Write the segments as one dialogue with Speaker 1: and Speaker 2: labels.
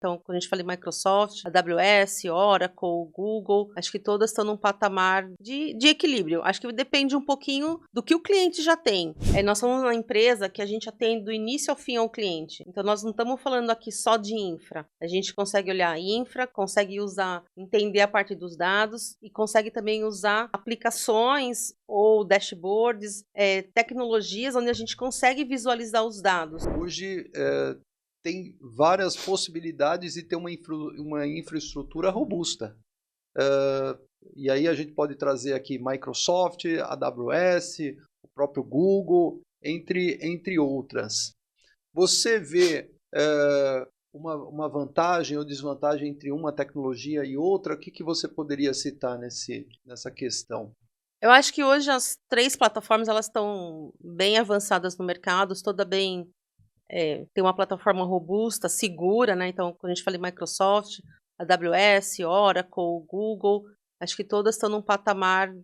Speaker 1: Então, quando a gente fala em Microsoft, AWS, Oracle, Google, acho que todas estão num patamar de equilíbrio. Acho que depende um pouquinho do que o cliente já tem. Nós somos uma empresa que a gente atende do início ao fim ao cliente. Então, nós não estamos falando aqui só de infra. A gente consegue olhar infra, consegue usar, entender a parte dos dados e consegue também usar aplicações ou dashboards, tecnologias onde a gente consegue visualizar os dados.
Speaker 2: Hoje tem várias possibilidades e tem uma infraestrutura robusta. E aí a gente pode trazer aqui Microsoft, AWS, o próprio Google, entre outras. Você vê uma vantagem ou desvantagem entre uma tecnologia e outra? O que você poderia citar nessa questão?
Speaker 1: Eu acho que hoje as 3 plataformas elas estão bem avançadas no mercado, toda bem, tem uma plataforma robusta, segura, né, então quando a gente fala em Microsoft, AWS, Oracle, Google, acho que todas estão num patamar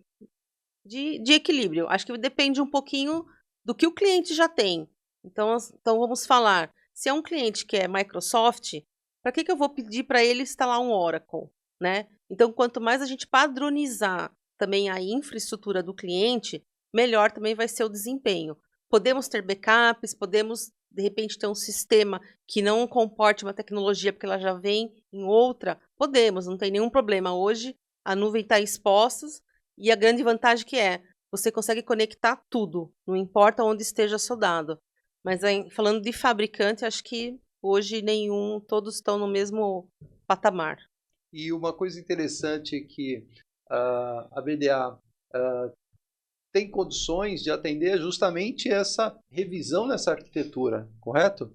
Speaker 1: de equilíbrio. Acho que depende um pouquinho do que o cliente já tem. Então vamos falar, se é um cliente que é Microsoft, para que eu vou pedir para ele instalar um Oracle, né? Então quanto mais a gente padronizar também a infraestrutura do cliente, melhor também vai ser o desempenho. Podemos ter backups, podemos de repente ter um sistema que não comporte uma tecnologia porque ela já vem em outra, podemos, não tem nenhum problema. Hoje a nuvem está exposta e a grande vantagem que você consegue conectar tudo, não importa onde esteja seu dado. Mas aí, falando de fabricante, acho que hoje todos estão no mesmo patamar.
Speaker 2: E uma coisa interessante é que a BDA tem condições de atender justamente essa revisão nessa arquitetura, correto?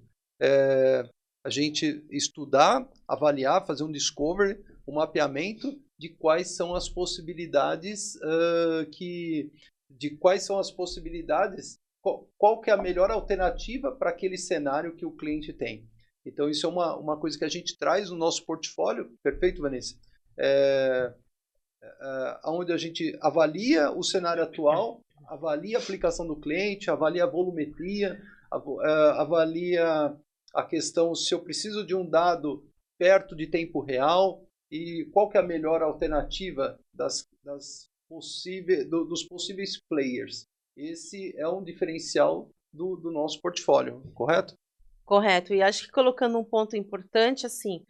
Speaker 2: A gente estudar, avaliar, fazer um discovery, um mapeamento de quais são as possibilidades qual que é a melhor alternativa para aquele cenário que o cliente tem. Então isso é uma coisa que a gente traz no nosso portfólio, perfeito, Vanessa? Onde a gente avalia o cenário atual, avalia a aplicação do cliente, avalia a volumetria, avalia a questão se eu preciso de um dado perto de tempo real e qual que é a melhor alternativa dos possíveis players. Esse é um diferencial do nosso portfólio, correto?
Speaker 1: Correto. E acho que colocando um ponto importante, assim,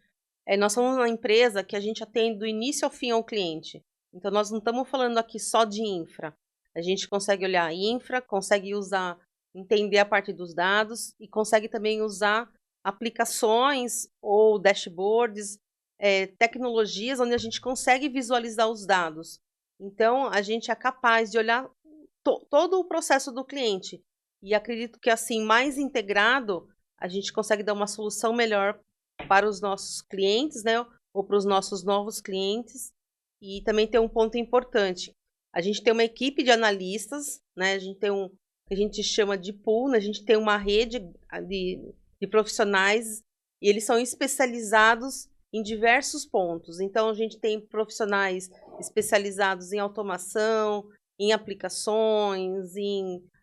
Speaker 1: nós somos uma empresa que a gente atende do início ao fim ao cliente. Então, nós não estamos falando aqui só de infra. A gente consegue olhar infra, consegue usar, entender a parte dos dados e consegue também usar aplicações ou dashboards, tecnologias onde a gente consegue visualizar os dados. Então, a gente é capaz de olhar todo o processo do cliente. E acredito que assim, mais integrado, a gente consegue dar uma solução melhor para os nossos clientes, né, ou para os nossos novos clientes. E também tem um ponto importante. A gente tem uma equipe de analistas, né, a gente tem que a gente chama de pool, né, a gente tem uma rede de profissionais e eles são especializados em diversos pontos. Então, a gente tem profissionais especializados em automação, em aplicações,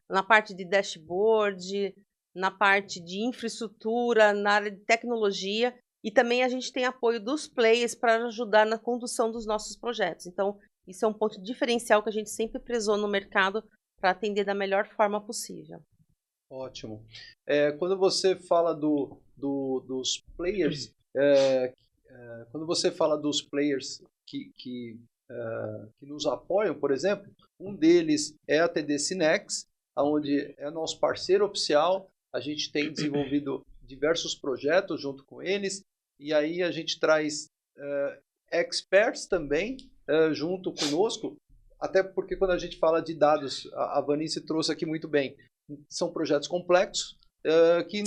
Speaker 1: na parte de dashboard, na parte de infraestrutura, na área de tecnologia, e também a gente tem apoio dos players para ajudar na condução dos nossos projetos. Então, isso é um ponto diferencial que a gente sempre prezou no mercado para atender da melhor forma possível.
Speaker 2: Ótimo. Quando você fala dos players, quando você fala dos players que nos apoiam, por exemplo, um deles é a TD Cinex, onde é nosso parceiro oficial. A gente tem desenvolvido diversos projetos junto com eles, e aí a gente traz experts também junto conosco, até porque quando a gente fala de dados, a Vanice trouxe aqui muito bem, são projetos complexos que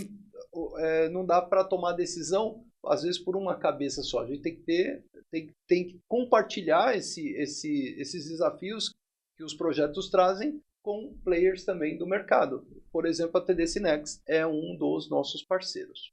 Speaker 2: não dá para tomar decisão, às vezes, por uma cabeça só. A gente tem que compartilhar esses desafios que os projetos trazem com players também do mercado. Por exemplo, a TD Cinex é um dos nossos parceiros.